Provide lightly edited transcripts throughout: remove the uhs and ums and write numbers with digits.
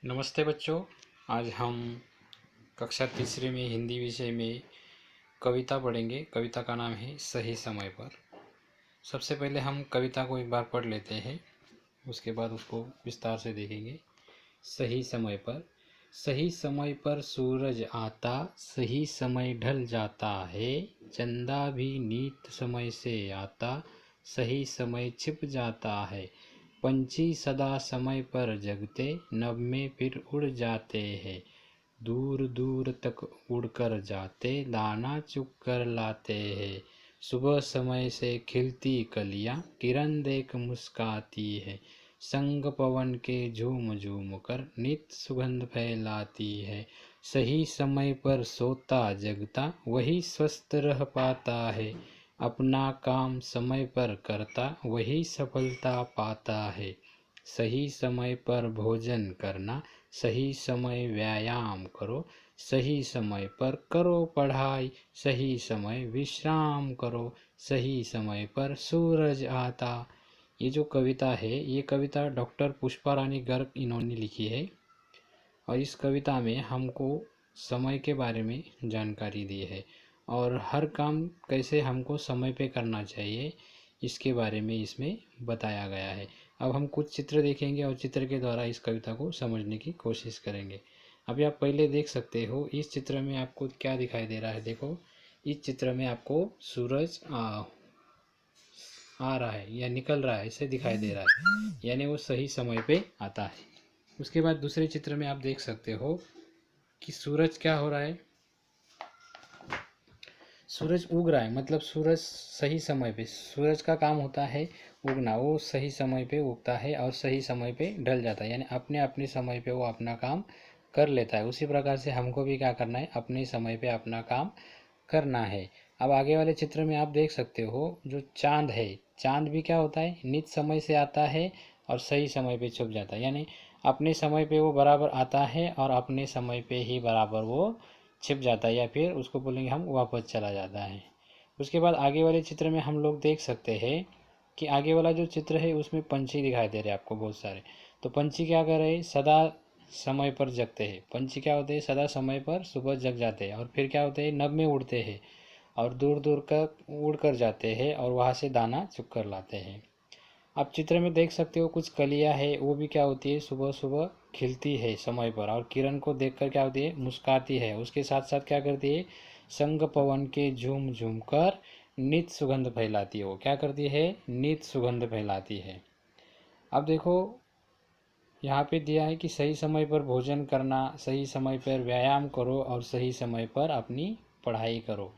नमस्ते बच्चों। आज हम कक्षा तीसरे में हिंदी विषय में कविता पढ़ेंगे। कविता का नाम है सही समय पर। सबसे पहले हम कविता को एक बार पढ़ लेते हैं, उसके बाद उसको विस्तार से देखेंगे। सही समय पर सूरज आता, सही समय ढल जाता है। चंदा भी नीत समय से आता, सही समय छिप जाता है। पंछी सदा समय पर जगते, नभ में फिर उड़ जाते हैं। दूर दूर तक उड़कर जाते, दाना चुग कर लाते हैं। सुबह समय से खिलती कलियां, किरण देख मुस्काती है। संग पवन के झूम झूम कर नित सुगंध फैलाती है। सही समय पर सोता जगता, वही स्वस्थ रह पाता है। अपना काम समय पर करता, वही सफलता पाता है। सही समय पर भोजन करना, सही समय व्यायाम करो। सही समय पर करो पढ़ाई, सही समय विश्राम करो। सही समय पर सूरज आता। ये जो कविता है, ये कविता डॉक्टर पुष्पा रानी गर्ग इन्होंने लिखी है और इस कविता में हमको समय के बारे में जानकारी दी है और हर काम कैसे हमको समय पे करना चाहिए इसके बारे में इसमें बताया गया है। अब हम कुछ चित्र देखेंगे और चित्र के द्वारा इस कविता को समझने की कोशिश करेंगे। अभी आप पहले देख सकते हो इस चित्र में आपको क्या दिखाई दे रहा है। देखो, इस चित्र में आपको सूरज आ रहा है या निकल रहा है, ऐसे दिखाई दे रहा है, यानी वो सही समय पे आता है। उसके बाद दूसरे चित्र में आप देख सकते हो कि सूरज क्या हो रहा है, सूरज उग रहा है, मतलब सूरज सही समय पे, सूरज का काम होता है उगना, वो सही समय पे उगता है और सही समय पे ढल जाता है, यानी अपने अपने समय पे वो अपना काम कर लेता है। उसी प्रकार से हमको भी क्या करना है, अपने समय पे अपना काम करना है। अब आगे वाले चित्र में आप देख सकते हो जो चांद है, चांद भी क्या होता है, नित समय से आता है और सही समय पे छुप जाता है, यानी अपने समय पे वो बराबर आता है और अपने समय पे ही बराबर वो छिप जाता है, या फिर उसको बोलेंगे हम वापस चला जाता है। उसके बाद आगे वाले चित्र में हम लोग देख सकते हैं कि आगे वाला जो चित्र है उसमें पंछी दिखाई दे रहे हैं आपको बहुत सारे। तो पंछी क्या कर रहे हैं, सदा समय पर जगते हैं। पंछी क्या होते हैं, सदा समय पर सुबह जग जाते हैं और फिर क्या होते हैं, नभ में उड़ते हैं और दूर दूर का उड़ कर जाते हैं और वहाँ से दाना चुग कर लाते हैं। आप चित्र में देख सकते हो कुछ कलियां है, वो भी क्या होती है, सुबह सुबह खिलती है समय पर और किरण को देखकर क्या होती है, मुस्काती है। उसके साथ साथ क्या करती है, संग पवन के झूम झूम कर नित सुगंध फैलाती है। वो क्या करती है, नित सुगंध फैलाती है। अब देखो यहाँ पे दिया है कि सही समय पर भोजन करना, सही समय पर व्यायाम करो और सही समय पर अपनी पढ़ाई करो।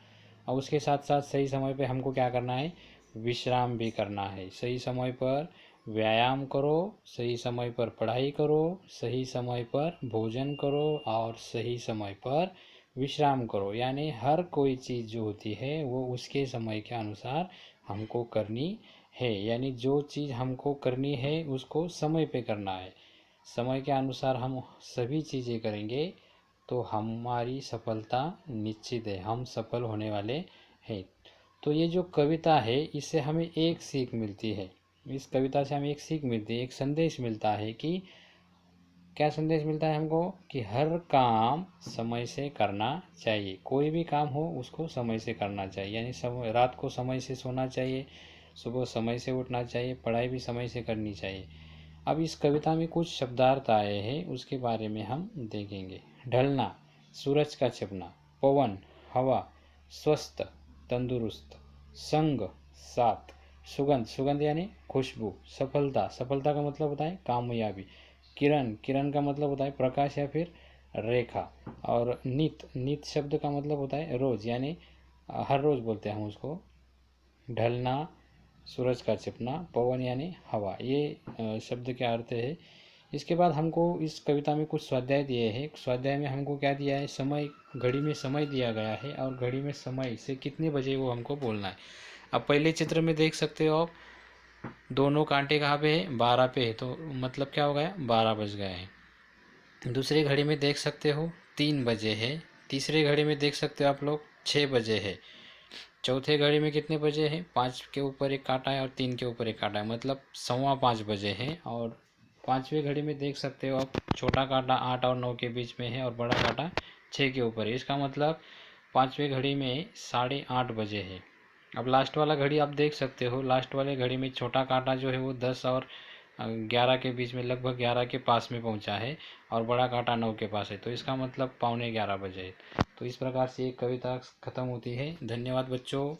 और उसके साथ साथ सही समय पे हमको क्या करना है, विश्राम भी करना है। सही समय पर व्यायाम करो, सही समय पर पढ़ाई करो, सही समय पर भोजन करो और सही समय पर विश्राम करो। यानी हर कोई चीज़ जो होती है वो उसके समय के अनुसार हमको करनी है, यानी जो चीज़ हमको करनी है उसको समय पे करना है। समय के अनुसार हम सभी चीज़ें करेंगे तो हमारी सफलता निश्चित है, हम सफल होने वाले हैं। तो ये जो कविता है इससे हमें एक सीख मिलती है, इस कविता से हमें एक सीख मिलती है, एक संदेश मिलता है कि क्या संदेश मिलता है हमको, कि हर काम समय से करना चाहिए। कोई भी काम हो उसको समय से करना चाहिए, यानी समय, रात को समय से सोना चाहिए, सुबह समय से उठना चाहिए, पढ़ाई भी समय से करनी चाहिए। अब इस कविता में कुछ शब्दार्थ आए हैं, उसके बारे में हम देखेंगे। ढलना, सूरज का छिपना। पवन, हवा, स्वस्थ, तंदुरुस्त। संग, साथ। सुगंध, सुगंध यानी खुशबू। सफलता, सफलता का मतलब होता है कामयाबी। किरण, किरण का मतलब होता है प्रकाश या फिर रेखा। और नित, नित शब्द का मतलब होता है रोज, यानी हर रोज बोलते हैं हम उसको। ढलना, सूरज का छिपना, पवन यानी हवा, ये शब्द के अर्थ है। इसके बाद हमको इस कविता में कुछ स्वाध्याय दिए हैं। स्वाध्याय में हमको क्या दिया है, समय, घड़ी में समय दिया गया है और घड़ी में समय से कितने बजे वो हमको बोलना है। अब पहले चित्र में देख सकते हो आप, दोनों कांटे कहाँ पे है, 12 पे है, तो मतलब क्या हो गया, 12 बज गए हैं। दूसरी घड़ी में देख सकते हो 3 बजे है। तीसरे घड़ी में देख सकते हो आप लोग 6 बजे है। चौथे घड़ी में कितने बजे हैं, 5 के ऊपर एक कांटा है और 3 के ऊपर एक कांटा है, मतलब 5:15 बजे हैं। और 5वीं घड़ी में देख सकते हो आप, छोटा कांटा 8 और 9 के बीच में है और बड़ा कांटा 6 के ऊपर है। इसका मतलब 5वीं घड़ी में 8:30 बजे है। अब लास्ट वाला घड़ी आप देख सकते हो, लास्ट वाले घड़ी में छोटा कांटा जो है वो 10 और 11 के बीच में, लगभग 11 के पास में पहुंचा है और बड़ा कांटा 9 के पास है। तो इसका मतलब 11:15 बजे है। तो इस प्रकार से एक कविता खत्म होती है। धन्यवाद बच्चों।